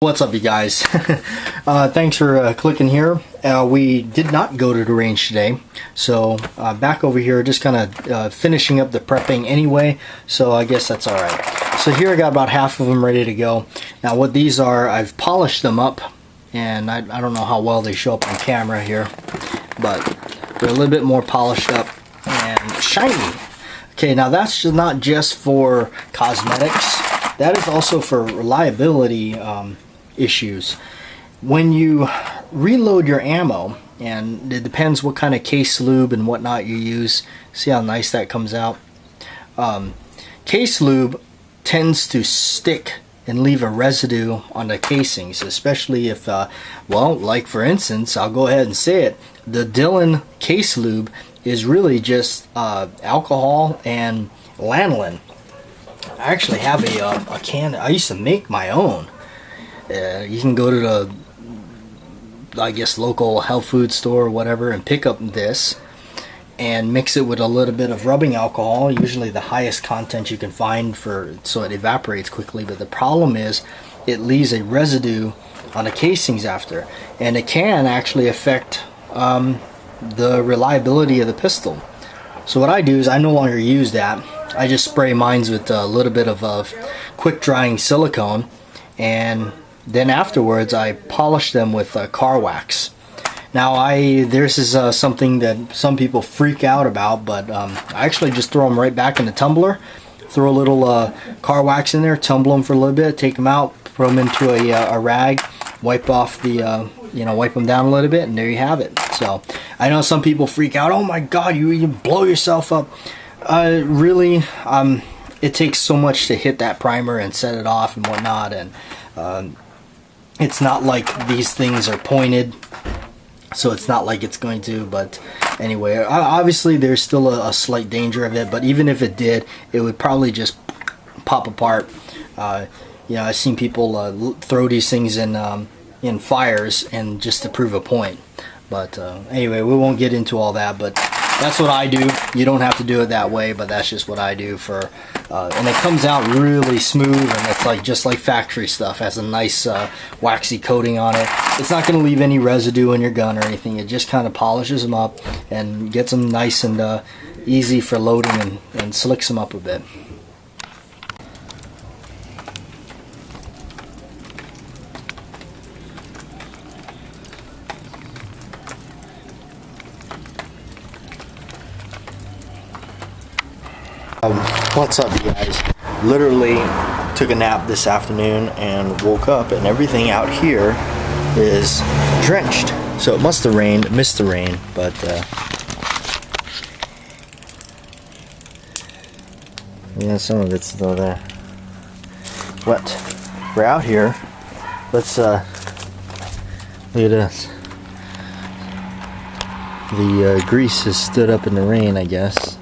What's up, you guys? Thanks for clicking here. We did not go to the range today, so back over here just kind of finishing up the prepping anyway, so I guess that's alright. So here I got about half of them ready to go. Now what these are, I've polished them up, and I don't know how well they show up on camera here, but they're a little bit more polished up and shiny. Okay, now that's not just for cosmetics, that is also for reliability issues. When you reload your ammo, and it depends what kind of case lube and whatnot you use, see how nice that comes out. Case lube tends to stick and leave a residue on the casings, especially if well, like for instance, I'll go ahead and say it, the Dillon case lube is really just alcohol and lanolin. I actually have a can. I used to make my own. You can go to the, I guess, local health food store or whatever and pick up this and mix it with a little bit of rubbing alcohol, usually the highest content you can find, so it evaporates quickly. But the problem is it leaves a residue on the casings after, and it can actually affect the reliability of the pistol. So what I do is I no longer use that. I just spray mines with a little bit of quick drying silicone, and then afterwards I polish them with car wax. Now this is something that some people freak out about, but I actually just throw them right back in the tumbler, throw a little car wax in there, tumble them for a little bit, take them out, put them into a rag, wipe off the wipe them down a little bit, and there you have it. So I know some people freak out, oh my god, you blow yourself up. Really, it takes so much to hit that primer and set it off and whatnot, and it's not like these things are pointed, so it's not like it's going to. But anyway, obviously there's still a slight danger of it, but even if it did, it would probably just pop apart. I've seen people throw these things in fires and just to prove a point. But anyway, we won't get into all that, but that's what I do. You don't have to do it that way, but that's just what I do for, and it comes out really smooth, and it's just like factory stuff. It has a nice waxy coating on it. It's not going to leave any residue in your gun or anything. It just kind of polishes them up and gets them nice and easy for loading, and slicks them up a bit. What's up, you guys? Literally took a nap this afternoon and woke up, and everything out here is drenched. So it must have rained, missed the rain, but yeah, some of it's still there. But we're out here. Let's look at this. The grease has stood up in the rain, I guess.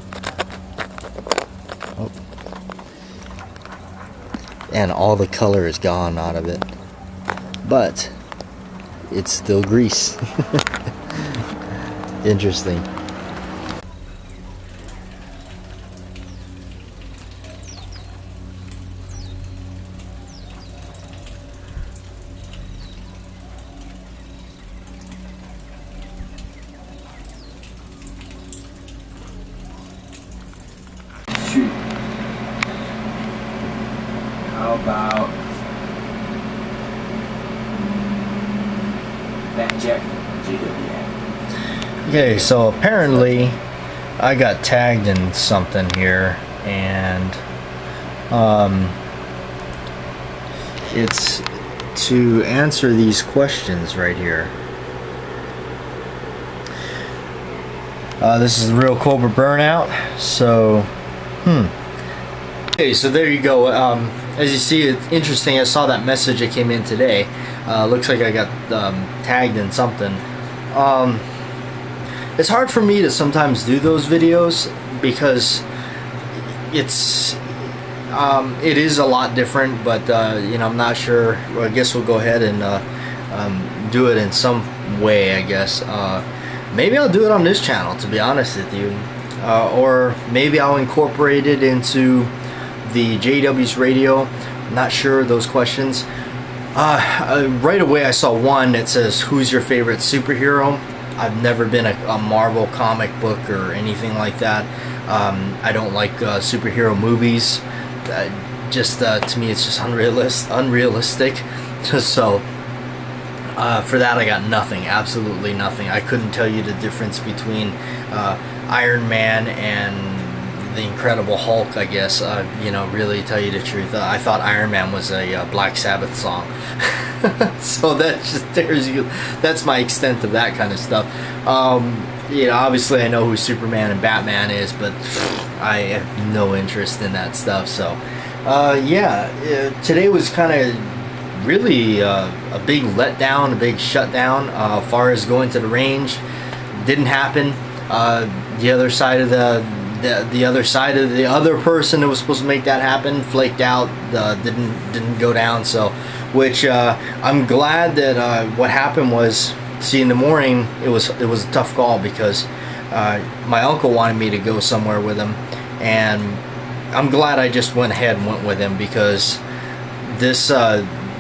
And all the color is gone out of it, but it's still grease. Interesting. Shoot. How about that Jack JW? Okay, so apparently I got tagged in something here, and it's to answer these questions right here. This is the real Cobra Burnout. So okay, so there you go. As you see, it's interesting. I saw that message that came in today. Looks like I got tagged in something. It's hard for me to sometimes do those videos because it is a lot different, but I'm not sure. Well, I guess we'll go ahead and do it in some way, I guess. Maybe I'll do it on this channel, to be honest with you, or maybe I'll incorporate it into the JW's radio. I'm not sure, those questions. Right away I saw one that says, "Who's your favorite superhero?" I've never been a Marvel comic book or anything like that. I don't like superhero movies. To me, it's just unrealistic. So for that, I got nothing. Absolutely nothing. I couldn't tell you the difference between Iron Man and the Incredible Hulk, I guess. Really tell you the truth. I thought Iron Man was a Black Sabbath song. So that's my extent of that kind of stuff. Obviously I know who Superman and Batman is, but I have no interest in that stuff. So today was kind of really a big letdown, a big shutdown as far as going to the range. Didn't happen. The other side of the other person that was supposed to make that happen flaked out, didn't go down. So which I'm glad that what happened was, see, in the morning it was a tough call because my uncle wanted me to go somewhere with him, and I'm glad I just went ahead and went with him, because this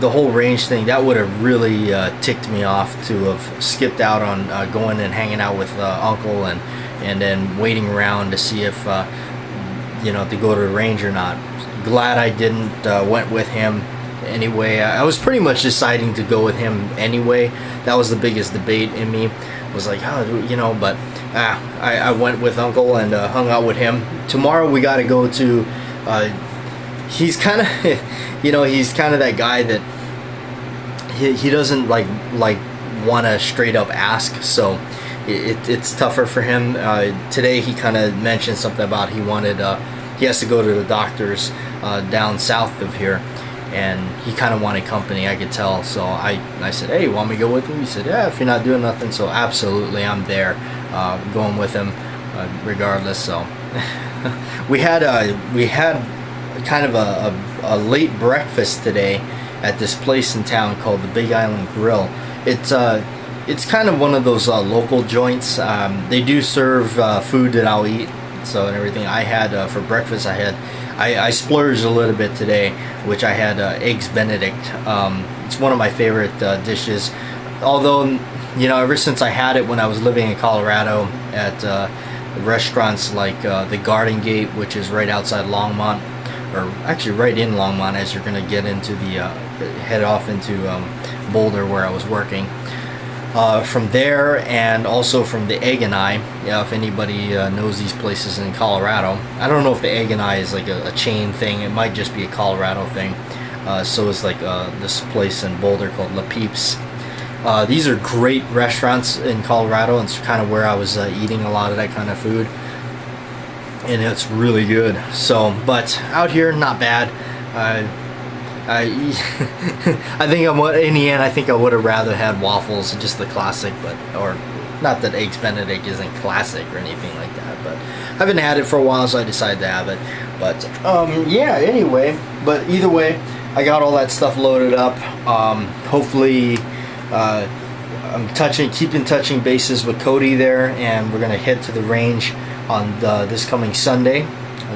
the whole range thing, that would have really ticked me off to have skipped out on going and hanging out with uncle and then waiting around to see if to go to the range or not. Glad I didn't went with him anyway. I was pretty much deciding to go with him anyway. That was the biggest debate in me. Was like, but I went with uncle and hung out with him. Tomorrow we got to go to. He's kind of, he's kind of that guy that he doesn't like want to straight up ask. So it's tougher for him. Today he kind of mentioned something about he has to go to the doctor's down south of here, and he kind of wanted company, I could tell. So I said, "Hey, want me to go with you?" He said, "Yeah, if you're not doing nothing." So absolutely, I'm there, going with him, regardless. So we had kind of a late breakfast today at this place in town called the Big Island Grill. It's kind of one of those local joints. They do serve food that I'll eat, so and everything. I had for breakfast, I splurged a little bit today, which I had eggs Benedict. It's one of my favorite dishes. Although, ever since I had it when I was living in Colorado at restaurants like the Garden Gate, which is right outside Longmont, or actually right in Longmont as you're going to get into head off into Boulder where I was working. From there, and also from the Egg and I, if anybody knows these places in Colorado. I don't know if the Egg and I is like a chain thing. It might just be a Colorado thing. So it's like this place in Boulder called La Peeps. These are great restaurants in Colorado, and it's kind of where I was eating a lot of that kind of food, and it's really good. So, but out here, not bad. I think in the end, I think I would have rather had waffles, just the classic, or not that eggs Benedict isn't classic or anything like that, but I haven't had it for a while, so I decided to have it. But anyway, but either way, I got all that stuff loaded up. Hopefully, I'm keeping touching bases with Cody there, and we're gonna head to the range on this coming Sunday.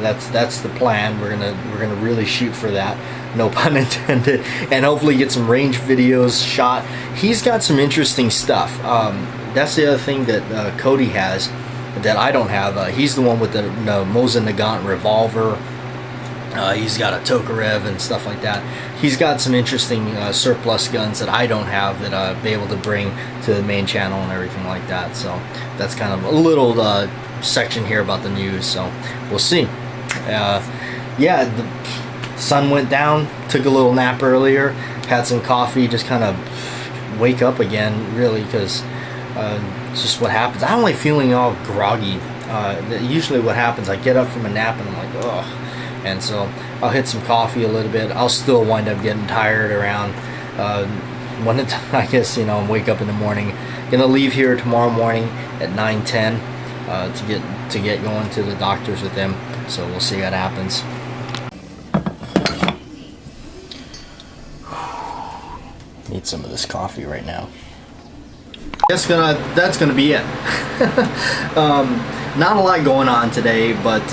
That's the plan. We're gonna really shoot for that, no pun intended, and hopefully get some range videos shot. He's got some interesting stuff. That's the other thing that Cody has that I don't have. He's the one with the Mosin Nagant revolver. He's got a Tokarev and stuff like that. He's got some interesting surplus guns that I don't have that I'll be able to bring to the main channel and everything like that. So that's kind of a little section here about the news. So we'll see. The sun went down, took a little nap earlier, had some coffee, just kind of wake up again, really, because it's just what happens. I don't like feeling all groggy. Usually what happens, I get up from a nap and I'm like, ugh. And so I'll hit some coffee a little bit. I'll still wind up getting tired around I guess, wake up in the morning. Gonna leave here tomorrow morning at 9:10 to get going to the doctors with them. So we'll see what happens. Need some of this coffee right now. That's gonna be it. Not a lot going on today, but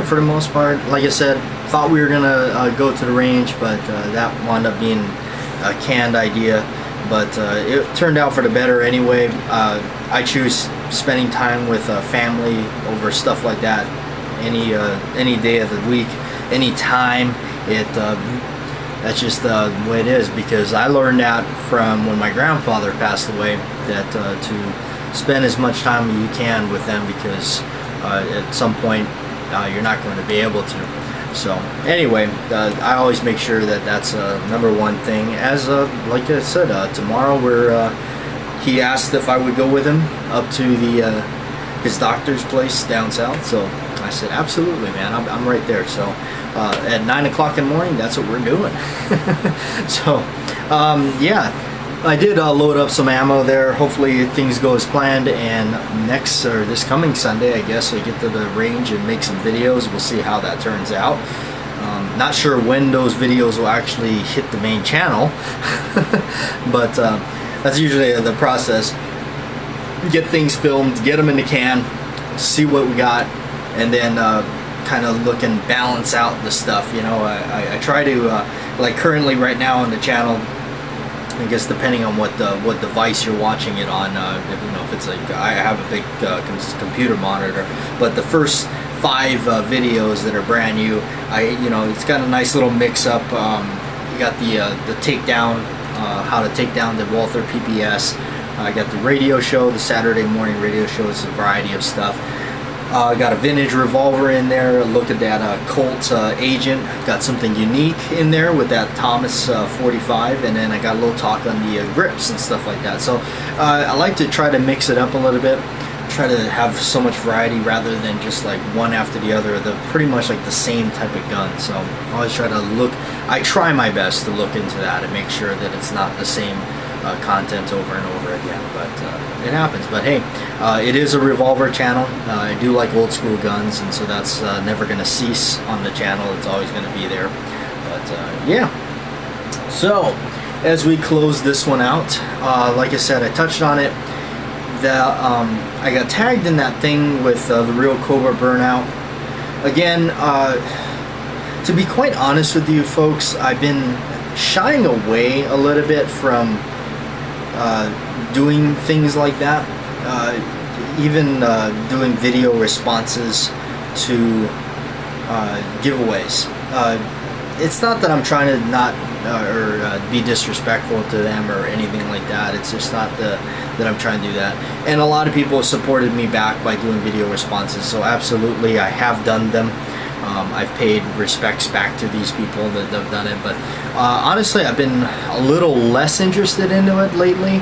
for the most part, like I said, thought we were gonna go to the range, but that wound up being a canned idea, but it turned out for the better anyway. I choose spending time with family over stuff like that any day of the week, any time. That's just the way it is, because I learned that from when my grandfather passed away, that to spend as much time as you can with them, because at some point you're not going to be able to. So anyway, I always make sure that that's number one thing. As like I said, tomorrow he asked if I would go with him up to his doctor's place down south. So I said, absolutely, man. I'm right there. So at 9 o'clock in the morning, that's what we're doing. So yeah, I did load up some ammo there. Hopefully things go as planned, and this coming Sunday, I guess, I get to the range and make some videos. We'll see how that turns out. Not sure when those videos will actually hit the main channel, but that's usually the process. Get things filmed, get them in the can, see what we got, and then kind of look and balance out the stuff. You know, I try to like currently right now on the channel, I guess depending on what device you're watching it on, if it's like, I have a big computer monitor, but the first 5 videos that are brand new, it's got a nice little mix up. You got the takedown, how to take down the Walther PPS. I got the radio show, the Saturday morning radio show. It's a variety of stuff. Got a vintage revolver in there. Look at that Colt Agent. Got something unique in there with that Thomas 45, and then I got a little talk on the grips and stuff like that. So I like to try to mix it up a little bit. Try to have so much variety rather than just like one after the other. They're pretty much like the same type of gun. So I always try to I try my best to look into that and make sure that it's not the same content over and over again, but it happens. But hey, it is a revolver channel. I do like old school guns, and so that's never going to cease on the channel. It's always going to be there. But yeah, so as we close this one out, like I said, I touched on it, that I got tagged in that thing with the Real Cobra Burnout. Again, to be quite honest with you folks, I've been shying away a little bit from doing things like that, even doing video responses to giveaways. It's not that I'm trying to not or be disrespectful to them or anything like that. It's just not that I'm trying to do that. And a lot of people have supported me back by doing video responses, so absolutely I have done them. I've paid respects back to these people that have done it, but honestly, I've been a little less interested into it lately.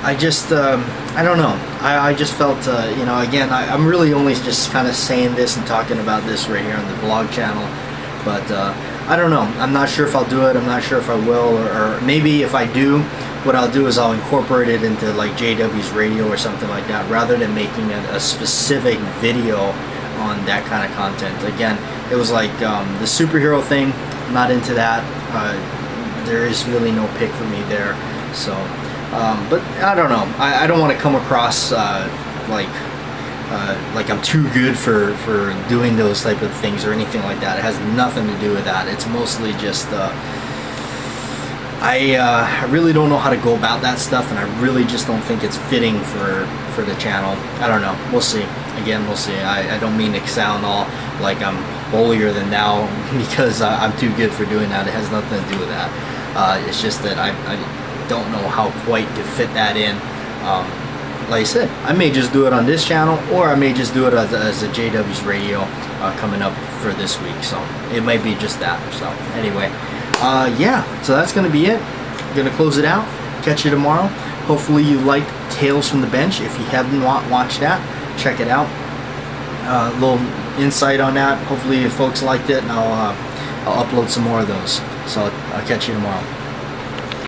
I don't know. I just felt, again, I'm really only just kind of saying this and talking about this right here on the vlog channel, but I don't know. I'm not sure if I'll do it. I'm not sure if I will, or maybe if I do, what I'll do is I'll incorporate it into like JW's radio or something like that, rather than making a specific video on that kind of content. Again, it was like the superhero thing, I'm not into that. There is really no pick for me there. So, but I don't know. I don't want to come across like I'm too good for doing those type of things or anything like that. It has nothing to do with that. It's mostly just I really don't know how to go about that stuff, and I really just don't think it's fitting for the channel. I don't know. We'll see. Again, we'll see. I don't mean to sound all like I'm holier than thou because I'm too good for doing that. It has nothing to do with that. It's just that I don't know how quite to fit that in. Like I said, I may just do it on this channel, or I may just do it as a JW's radio coming up for this week. So it might be just that. So anyway. Yeah, so that's going to be it. I'm going to close it out. Catch you tomorrow. Hopefully you liked Tales from the Bench. If you haven't watched that, check it out. A little insight on that. Hopefully you folks liked it, and I'll upload some more of those. So I'll catch you tomorrow.